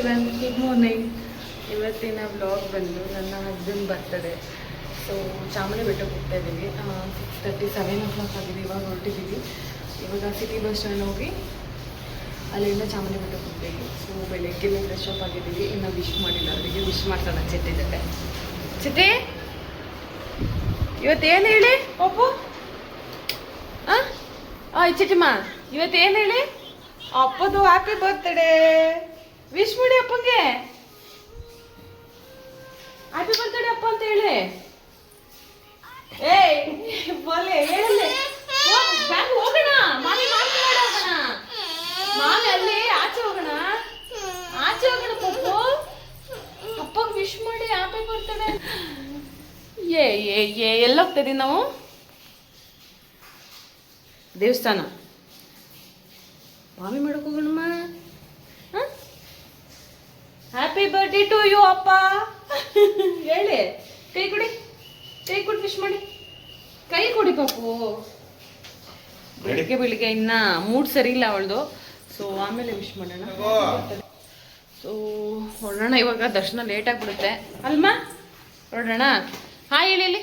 Good morning. ಇವತ್ತಿನ vlog ಬಂದು ನನ್ನ ಹಸ್ಬೆಂಡ್ ಬರ್ತಡೇ. ಸೊ ಚಾಮುಂಡಿ ಬೆಟ್ಟಕ್ಕೆ ಹೋಗ್ತಾ ಇದ್ದೀವಿ. 6:30 7 o'clock ಆಗಿದೆ. ಇವಾಗ ಹೊರಟಿದ್ದೀವಿ. ಇವಾಗ ಸಿಟಿ ಬಸ್ ಸ್ಟ್ಯಾಂಡ್ ಹೋಗಿ ಅಲ್ಲಿಂದ ಚಾಮುಂಡಿ ಬೆಟ್ಟಕ್ಕೆ ಹೋಗ್ತೀವಿ. ಸೊ ಬೆಳಗ್ಗೆ ಫ್ರೆಶ್ ಅಪ್ ಆಗಿದ್ದೀವಿ. ಇನ್ನೂ ವಿಶ್ ಮಾಡಿಲ್ಲ, ಅವರಿಗೆ ವಿಶ್ ಮಾಡ್ತಾನೆ ಚಿಟ್ಟಿ ಜೊತೆ. ಚಿಟ್ಟಿ ಇವತ್ತೇನು ಹೇಳಿ ಅಪ್ಪು? ಚಿಟ್ಟಿಮ್ಮ ಇವತ್ತೇನು ಹೇಳಿ? ಅಪ್ಪದು ಹ್ಯಾಪಿ ಬರ್ತ್ಡೇ. ವಿಶ್ ಮಾಡಿ ಅಪ್ಪಂಗೆ. ಹ್ಯಾಪಿ ಬರ್ತ್ಡೇ ಅಪ್ಪ ಅಂತ ಹೇಳಿ. ಏಯ್ ಬೋಲೆ ಹೇಳಲ್ಲ. ಹೋಗೋಣ ಮಾಮಿ ಮಾಡ್ಕೊಂಡು ಹೋಗೋಣ. ಮಾಮಿ ಅಲ್ಲಿ ಆಚೆ ಹೋಗೋಣ ಪಪ್ಪು. ಅಪ್ಪಗೆ ವಿಶ್ ಮಾಡಿ ಹ್ಯಾಪಿ ಬರ್ತ್ಡೇ. ಎಲ್ಲ ಹೋಗ್ತಾ ಇದೀವಿ ನಾವು? ದೇವಸ್ಥಾನ. ಮಾಮಿ ಮಾಡಕ್ ಹೋಗೋಣಮ್ಮ. ಹ್ಯಾಪಿ ಬರ್ತ್ಡೇ ಟು ಯು ಅಪ್ಪ ಹೇಳಿ. ಕೈ ಕೊಡಿ ವಿಶ್ ಮಾಡಿ. ಕೈ ಕೊಡಿ ಪಾಪು. ಬೆಳಿಗ್ಗೆ ಇನ್ನ ಮೂಡ್ ಸರಿ ಇಲ್ಲ ಅವಳದು. ಸೊ ಆಮೇಲೆ ವಿಶ್ ಮಾಡೋಣ. ಸೊ ಹೊರಡೋಣ. ಇವಾಗ ದರ್ಶನ ಲೇಟ್ ಆಗಿಬಿಡುತ್ತೆ ಅಲ್ಮ? ಹೊರಡೋಣ. ಹಾಯ್ ಹೇಳಿ.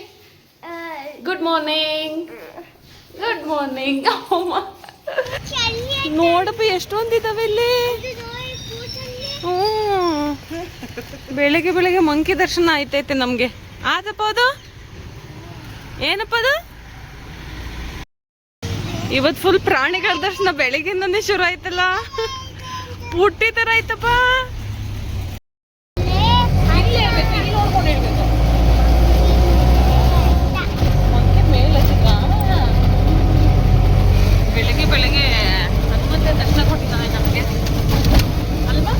Good morning. ನೋಡಪ್ಪ ಎಷ್ಟೊಂದಿದ್ದಾವೆ ಇಲ್ಲಿ. ಬೆಳಿಗ್ಗೆ ಮಂಕಿ ದರ್ಶನ ಆಯ್ತೈತೆ ನಮ್ಗೆ. ಆದಪ್ಪ ಅದು ಏನಪ್ಪ ಅದು? ಇವತ್ತು ಫುಲ್ ಪ್ರಾಣಿಗಳ ದರ್ಶನ ಬೆಳಿಗ್ಗೆಯಿಂದನೇ ಶುರು ಆಯ್ತಲ್ಲ. ಪುಟ್ಟಿ ತರ ಆಯ್ತಪ್ಪ. ಬೆಳಿಗ್ಗೆ ಹನುಮಂತ ದರ್ಶನ ಕೊಟ್ಟಿದ್ದಾನೆ ನಮಗೆ ಅಲ್ವಾ?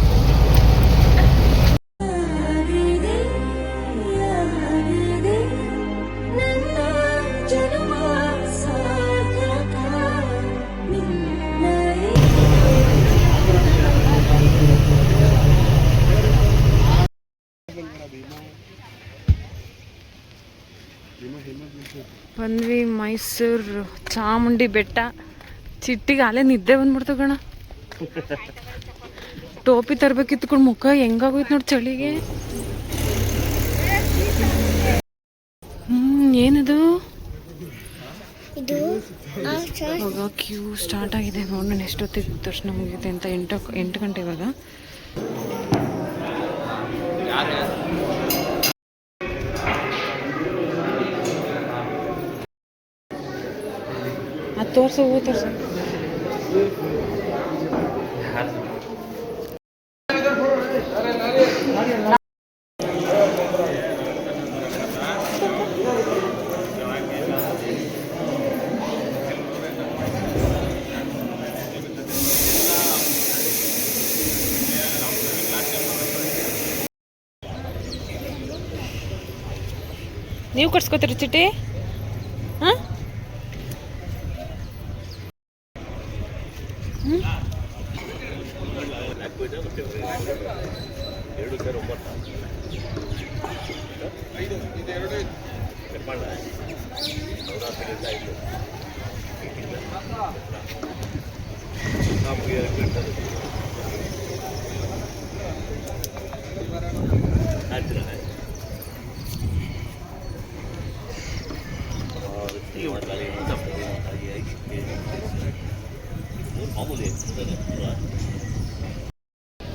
ಬಂದ್ವಿ ಮೈಸೂರು ಚಾಮುಂಡಿ ಬೆಟ್ಟ. ಚಿಟ್ಟಿಗೆ ಅಲ್ಲೇ ನಿದ್ದೆ ಬಂದ್ಬಿಡ್ತು ಕಣ. ಟೋಪಿ ತರ್ಬೇಕಿತ್ಕೊಂಡು ಮುಖ ಹೆಂಗಾಗೋಯ್ತು ನೋಡಿ ಚಳಿಗೆ. ಏನದು? ಇವಾಗ ಕ್ಯೂ ಸ್ಟಾರ್ಟ್ ಆಗಿದೆ. ನೋಡೋಣ ಎಷ್ಟೊತ್ತಿಗೆ ದರ್ಶನ ಮುಗಿಯುತ್ತೆ ಅಂತ. 8 ಗಂಟೆ ಇವಾಗ. ಅದು ತೋರ್ಸು ನೀವು ಕಟ್ಸ್ಕೊತೀರಿ ಚಿಟ್ಟಿ? ಹಾಂ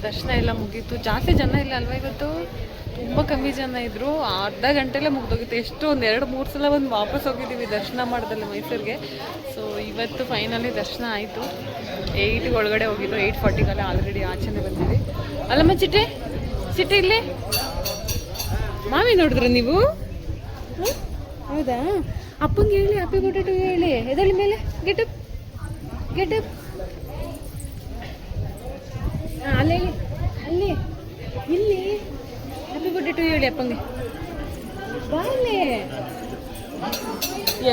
ದರ್ಶನ ಎಲ್ಲ ಮುಗೀತು. ಜಾಸ್ತಿ ಜನ ಇಲ್ಲ ಅಲ್ವಾ ಇವತ್ತು? ತುಂಬ ಕಮ್ಮಿ ಜನ ಇದ್ರು. ಅರ್ಧ ಗಂಟೆಲ್ಲೇ ಮುಗ್ದೋಗಿತ್ತು. ಎಷ್ಟು 2-3 ಸಲ ಬಂದು ವಾಪಸ್ ಹೋಗಿದ್ದೀವಿ ದರ್ಶನ ಮಾಡೋದಲ್ಲ ಮೈಸೂರಿಗೆ. ಸೊ ಇವತ್ತು ಫೈನಲಿ ದರ್ಶನ ಆಯಿತು. 8 ಒಳಗಡೆ ಹೋಗಿದ್ದು. 8:40 ಆಲ್ರೆಡಿ ಆಚೆನೆ ಬಂದಿದ್ವಿ ಅಲ್ಲಮ್ಮ. ಚಿಟ್ಟಿ ಇಲ್ಲಿ ಮಾವಿ ನೋಡಿದ್ರೆ ನೀವು? ಹೌದಾ? ಅಪ್ಪಂಗೆ ಹೇಳಿ ಹ್ಯಾಪಿ ಬರ್ತ್ಡೇ ಟು ಯು ಹೇಳಿ. ಎದಳಿ ಮೇಲೆ ಗೆಟಪ್ ಅಲ್ಲಿ ಇಲ್ಲಿ ಹ್ಯಾಪಿ ಬರ್ತ್ಡೇ ಟು ಯು ಹೇಳಿ ಅಪ್ಪಂಗೆ. ಬಾಲೆ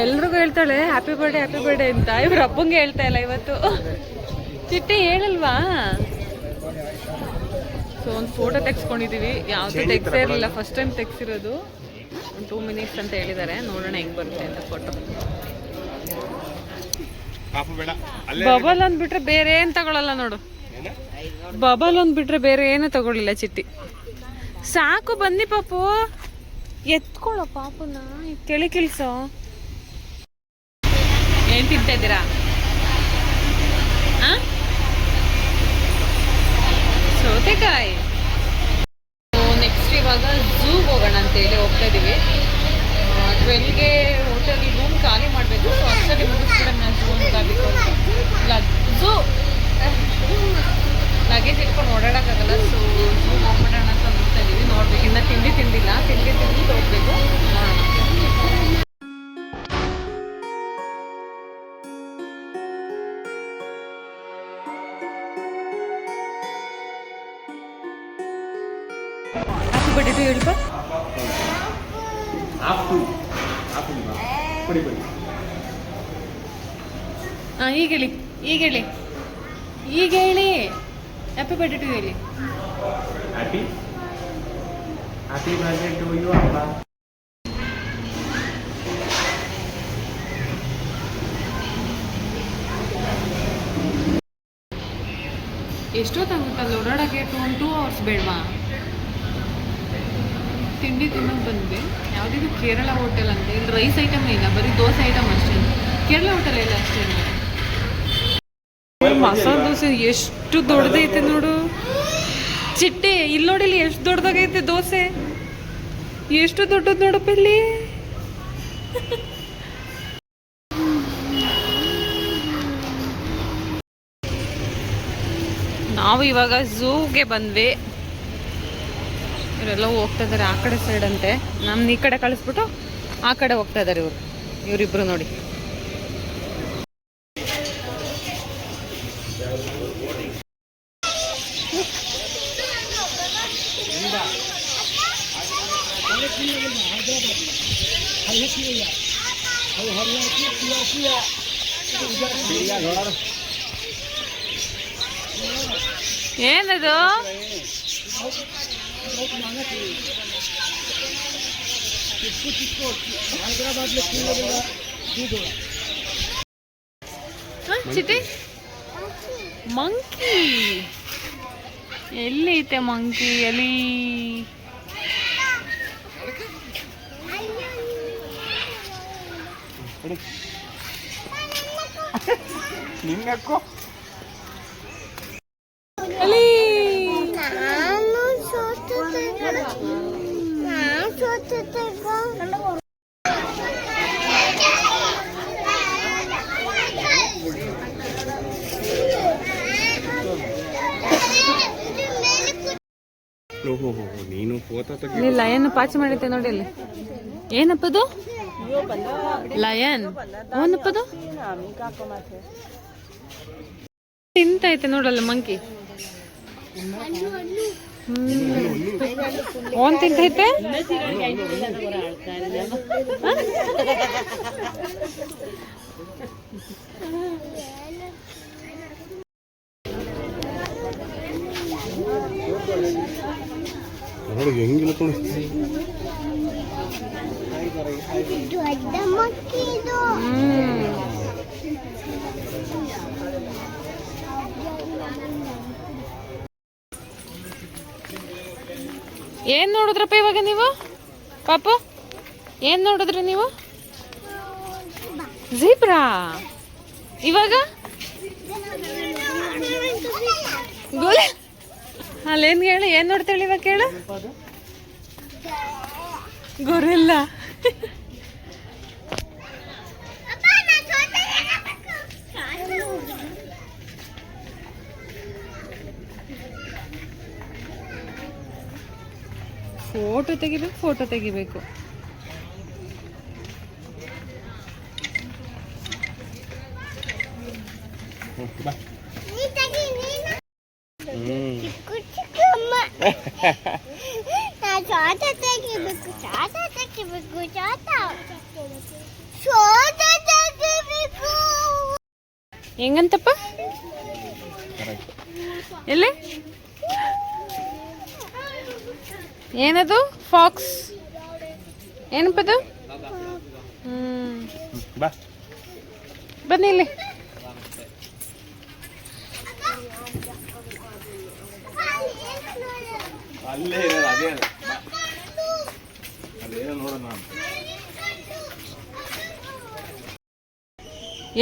ಎಲ್ರಿಗೂ ಹೇಳ್ತಾಳೆ ಹ್ಯಾಪಿ ಬರ್ಡೇ ಅಂತ. ಇವ್ರು ಅಪ್ಪಂಗೆ ಹೇಳ್ತಾ ಇಲ್ಲ ಇವತ್ತು. ಚಿಟ್ಟಿ ಹೇಳಲ್ವಾ? ಸೊ ಒಂದು ಫೋಟೋ ತೆಗ್ಸ್ಕೊಂಡಿದ್ದೀವಿ. ಯಾವುದು ತೆಗ್ಸೇ ಇರಲಿಲ್ಲ, ಫಸ್ಟ್ ಟೈಮ್ ತೆಗ್ಸಿರೋದು. 2 minutes ಅಂತ ಹೇಳಿದ್ದಾರೆ. ನೋಡೋಣ ಹೆಂಗೆ ಬರುತ್ತೆ ಅಂತ ಫೋಟೋ. ಬಬಲ್ ಅಂದ್ಬಿಟ್ರೆ ಬೇರೆ ಏನು ತಗೊಳ್ಳಲ್ಲ ನೋಡು. ಬಬಲ್ ಒಂದು ಬಿಟ್ರೆ ಬೇರೆ ಏನೂ ತಗೊಳ್ಳಿಲ್ಲ ಚಿಟ್ಟಿ. ಸಾಕು ಬನ್ನಿ ಪಾಪು, ಎತ್ಕೊಳ್ಳೋ ಪಾಪುನ, ಕೆಳಿ ಕಿಲ್ಸೋ. ಏನು ತಿಂತಾ ಇದ್ದೀರಾ? ಸೌತೆಕಾಯಿ. ನೆಕ್ಸ್ಟ್ ಇವಾಗ ಝೂಗೆ ಹೋಗೋಣ ಅಂತೇಳಿ ಹೋಗ್ತಾ ಇದ್ದೀವಿ. 12ಗೆ ಹೋಟೆಲ್ ರೂಮ್ ಖಾಲಿ ಮಾಡಬೇಕು. ಸೊ ಅಷ್ಟರಲ್ಲಿ ಮುಗಿಸ್ಬಿಡೋಣ ಝೂ ಅಂತ ಇಲ್ಲ ಝೂ ಲಗೇಜ್ ಇಟ್ಕೊಂಡು ಓಡಾಡೋಕ್ಕಾಗಲ್ಲ. ಸೊ ಝೂ ಹೋಗ್ಬಿಡೋಣ ಅಂತ ನೋಡ್ತಾ ಇದ್ದೀವಿ. ನೋಡ್ಬೇಕು, ಇನ್ನು ತಿಂದಿಲ್ಲ, ತಿಂಡಿ ಹೋಗ್ಬೇಕು. ಹ್ಯಾಪಿ ಬರ್ಡೇ ಟು ಹೇಳ್ಬ. ಹಾಂ ಈಗ ಹೇಳಿ ಹ್ಯಾಪಿ ಬರ್ಡೇ ಟು ಹೇಳಿ. ಹ್ಯಾಪಿ ಬರ್ಡೇ ಟು ಯು ಅಪ್ಪ. ಎಷ್ಟೊತ್ತಾಗುತ್ತಲ್ಲ ಓಡಾಡೋಕ್ಕೆ? 2 ಅವರ್ಸ್ ಬೇಡವಾ? ತಿಂಡಿ ತಿನ್ನೋದು ಬಂದ್ವಿ. ಯಾವುದಿದು ಕೇರಳ ಹೋಟೆಲ್ ಅಂತ. ಇಲ್ಲಿ ರೈಸ್ ಐಟಮ್ ಇಲ್ಲ, ಬರೀ ದೋಸೆ ಐಟಮ್ ಅಷ್ಟೇ. ಕೇರಳ ಹೋಟೆಲ್ ಇಲ್ಲ ಅಷ್ಟೇ. ಮಸಾಲೆ ದೋಸೆ ಎಷ್ಟು ದೊಡ್ಡದೈತೆ ನೋಡು ಚಿಟ್ಟೆ. ಇಲ್ಲಿ ನೋಡಿಲ್ಲಿ ಎಷ್ಟು ದೊಡ್ಡದಾಗೈತೆ ದೋಸೆ. ಎಷ್ಟು ದೊಡ್ಡದು ನೋಡಪ್ಪ ಇಲ್ಲಿ. ನಾವು ಇವಾಗ ಝೂಗೆ ಬಂದ್ವಿ. ಇವರೆಲ್ಲ ಹೋಗ್ತಾ ಇದ್ದಾರೆ ಆ ಕಡೆ ಸೈಡ್ ಅಂತೆ. ನಮ್ಮ ಈ ಕಡೆ ಕಳಿಸ್ಬಿಟ್ಟು ಆ ಕಡೆ ಹೋಗ್ತಾ ಇದ್ದಾರೆ ಇವರಿಬ್ರು ನೋಡಿ. ಏನದು? ಚಿಟಿ ಮಂಕಿ ಎಲ್ಲಿ ಐತೆ? ಮಂಕಿ ಎಲ್ಲಿ? ನಿಂಗಕ್ಕೋ ಅಲ್ಲಿ ನೀನು ಫೋಟೋ ಲಯನ್ ಪಾಚಿ ಮಾಡೈತೆ ನೋಡಿ ಅಲ್ಲಿ. ಏನಪ್ಪದು? ಲಯನ್ ಏನಪ್ಪದು? ತಿಂತೈತೆ ನೋಡಲ್ಲ ಮಂಕಿ. ಓನ್ ತಿಂತೈತೆ. ನೋಡಿ ಹೆಂಗಿಲ್ಲ ನೋಡಿ. ಏನ್ ನೋಡಿದ್ರಪ್ಪ ಇವಾಗ ನೀವು ಪಾಪು? ಏನ್ ನೋಡಿದ್ರಿ ನೀವು? ಝೀಬ್ರಾ. ಇವಾಗ ಗೋಲೆ ಅಲ್ಲೇನ್ ಹೇಳು? ಏನ್ ನೋಡ್ತಾಳೆ ಇವಾಗ ಕೇಳು? ಗೊರಿಲ್ಲ. ಫೋಟೋ ತೆಗಿಬೇಕು. ಹೆಂಗಂತಪ್ಪ? ಎಲ್ಲಿ? ಏನದು? ಫಾಕ್ಸ್ ಏನಪ್ಪದು? ಬನ್ನಿ ಇಲ್ಲಿ. ಅಲ್ಲೇ ಇರೋದು ಅದೇ ಅದೇನೋ ನೋಡೋಣ ಅಂತ.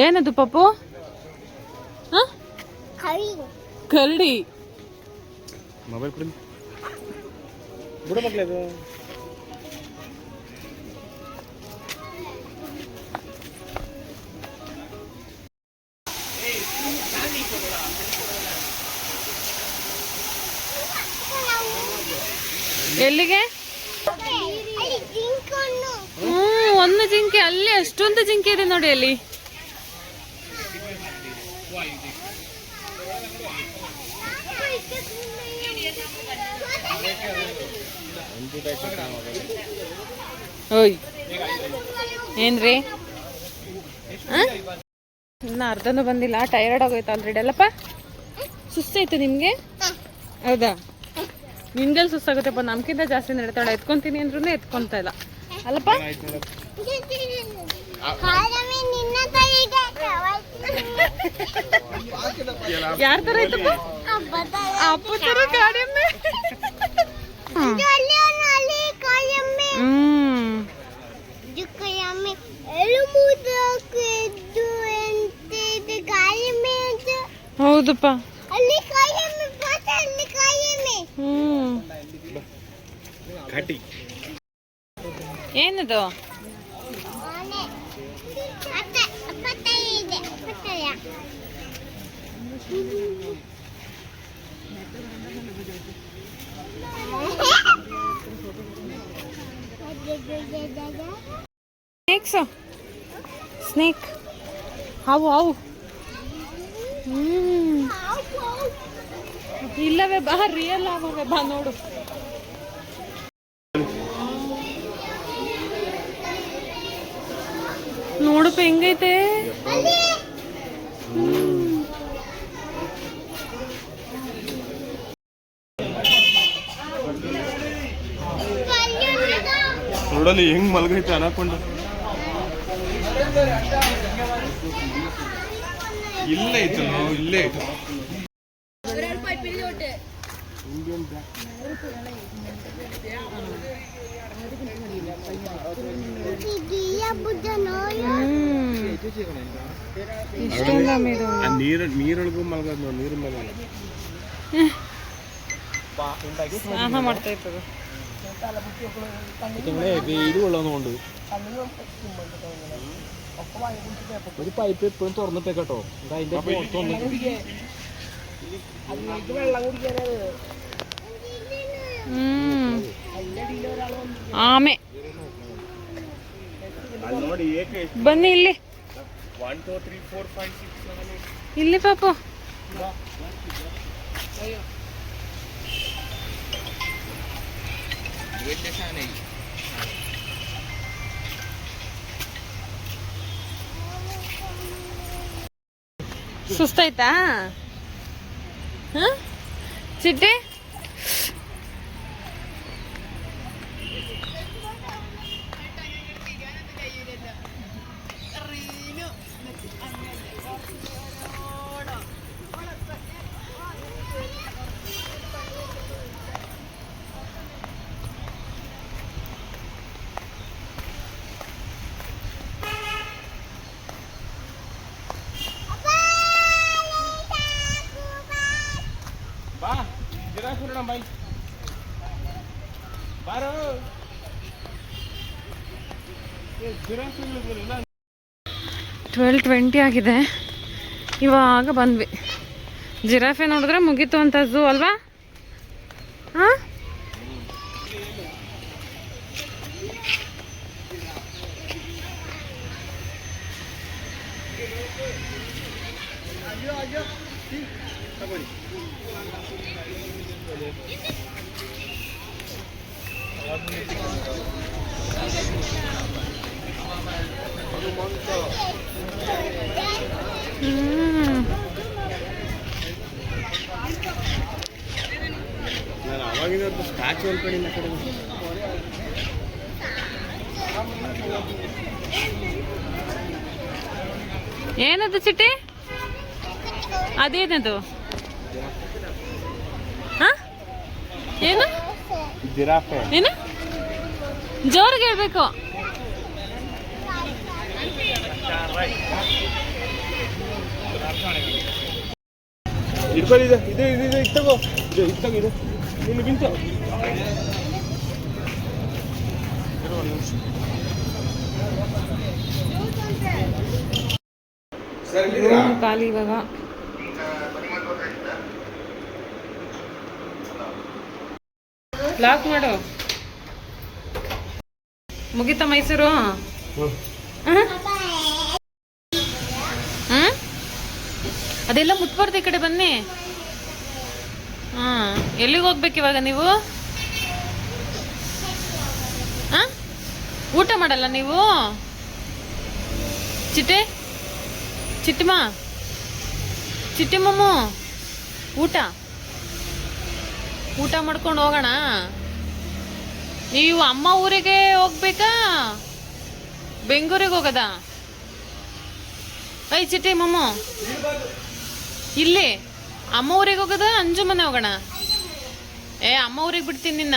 ಏನದು ಪಪ್ಪು? ಕರಡಿ. ಮೊಬೈಲ್ ಕೊಡಿ ಬಿಡು ಮಕ್ಳು ಅದು. ಎಲ್ಲಿಗೆ? ಒಂದು ಜಿಂಕೆ ಅಲ್ಲಿ, ಅಷ್ಟೊಂದು ಜಿಂಕೆ ಇದೆ ನೋಡಿ ಅಲ್ಲಿ. ಓಯ್ ಏನ್ರಿ? ಇನ್ನು ಅರ್ಧನೂ ಬಂದಿಲ್ಲ, ಟಯರ್ಡ್ ಆಗೋಯ್ತು ಆಲ್ರೆಡಿ ಅಲ್ಲಪ್ಪ. ಸುಸ್ತಾಯ್ತು ನಿಮ್ಗೆ? ಹೌದಾ? ನಿನ್ಗೆಲ್ಲಿ ಸುಸ್ತಾಗುತ್ತಪ್ಪ, ನಮ್ಗಿಂತ ಜಾಸ್ತಿ ನಡೀತಾಳೆ. ಎತ್ಕೊಂತೀನಿ ಅಂದ್ರೂ ಎತ್ಕೊಂತ ಇಲ್ಲ ಅಲ್ಲಪ್ಪ. ಯಾರ ತರ ಐತಪ್ಪ? ಅಪ್ಪ ತರ ಕಾಡೆಮ್ಮೆ. ಹೌದಪ್ಪ. ಏನದು? ಸ್ನೇಕ್. ಹಾವು ಹಾವು. ಇಲ್ಲವೇ ಬಾ, ರಿಯಲ್ ಹಾವೇ ಬಾ ನೋಡು. ನೋಡಪ್ಪ ಹೆಂಗೈತೆ. ನೋಡಲಿ ಹೆಂಗ್ ಮಲಗೈತೆ ಅನ್ಕೊಂಡು. ಇಲ್ಲೇ ಐತೆ, ಇಲ್ಲೇ ಐತೆ. ನೀರೊಳಗೂ ಮಲಗೋದು ನೋಡಿ, ನೀರು ಮಲಗ ಸ್ನಾನ ಮಾಡ್ತಾ ಇರ್ತದೆ. ഇത് കൊള്ളാന്നുകൊണ്ട് ഒരു പൈപ്പ് എപ്പോഴും തുറന്നിട്ടേക്കട്ടോ. അതിന്റെ ಆಮೆ ಬನ್ನಿ ಇಲ್ಲಿ. 1 2 3 4 5 6 7 8 ಇಲ್ಲಿ ಪಾಪು. ಸುಸ್ತಾಯ್ತಾ? ಚಿಟ್ಟೆ ಬಾಯ್ ಬಾರೋ. 12:20 ಆಗಿದೆ. ಇವಾಗ ಬಂದ್ವಿ. ಜಿರಾಫೆ ನೋಡಿದ್ರೆ ಮುಗೀತು ಅಂತ ಝೂ ಅಲ್ವಾ? ಹಾಂ, ನಾನು ಅವಾಗಿನ ಸ್ಟ್ಯಾಚು ಅನ್ಕೊಂಡಿಲ್ಲ ಕಡೆ. ಏನದು ಚಿಟ್ಟಿ? ಅದೇನದು? ಹಾಂ, ಏನು? ಜಿರಾಫೆ. ಏನು ಜೋರಿಗೆ ಹೇಳ್ಬೇಕು. ಇಟ್ಕೊಳ್ಳಿ ಇದು ಇದು ಇದು ಇದು ಇತ್ತಗೋ ಇದು ಇತ್ತಾಗಿದೆ ನೀನು ಬಿಂತು ರೂಮ್ ಖಾಲಿ ಇವಾಗ. ಲಾಕ್ ಮಾಡು. ಮುಗಿತಾ ಮೈಸೂರು? ಅದೆಲ್ಲ ಮುಟ್ಬಾರ್ದು, ಈ ಕಡೆ ಬನ್ನಿ. ಎಲ್ಲಿಗೆ ಹೋಗ್ಬೇಕು ಇವಾಗ ನೀವು? ಊಟ ಮಾಡಲ್ಲ ನೀವು? ಚಿಟ್ಟೆ ಚಿಟ್ಟಿಮ್ಮ ಚಿಟ್ಟಿಮ್ಮಮ್ಮ ಊಟ ಮಾಡ್ಕೊಂಡು ಹೋಗೋಣ. ನೀವು ಅಮ್ಮ ಊರಿಗೆ ಹೋಗ್ಬೇಕಾ ಬೆಂಗಳೂರಿಗೆ ಹೋಗೋದಾ? ಐ ಚಿಟ್ಟಿ ಮಮ್ಮ ಇಲ್ಲಿ ಅಮ್ಮ ಊರಿಗೆ ಹೋಗೋದಾ ಅಂಜು ಮನೆ ಹೋಗೋಣ? ಅಮ್ಮ ಊರಿಗೆ ಬಿಡ್ತೀನಿ ನಿನ್ನ.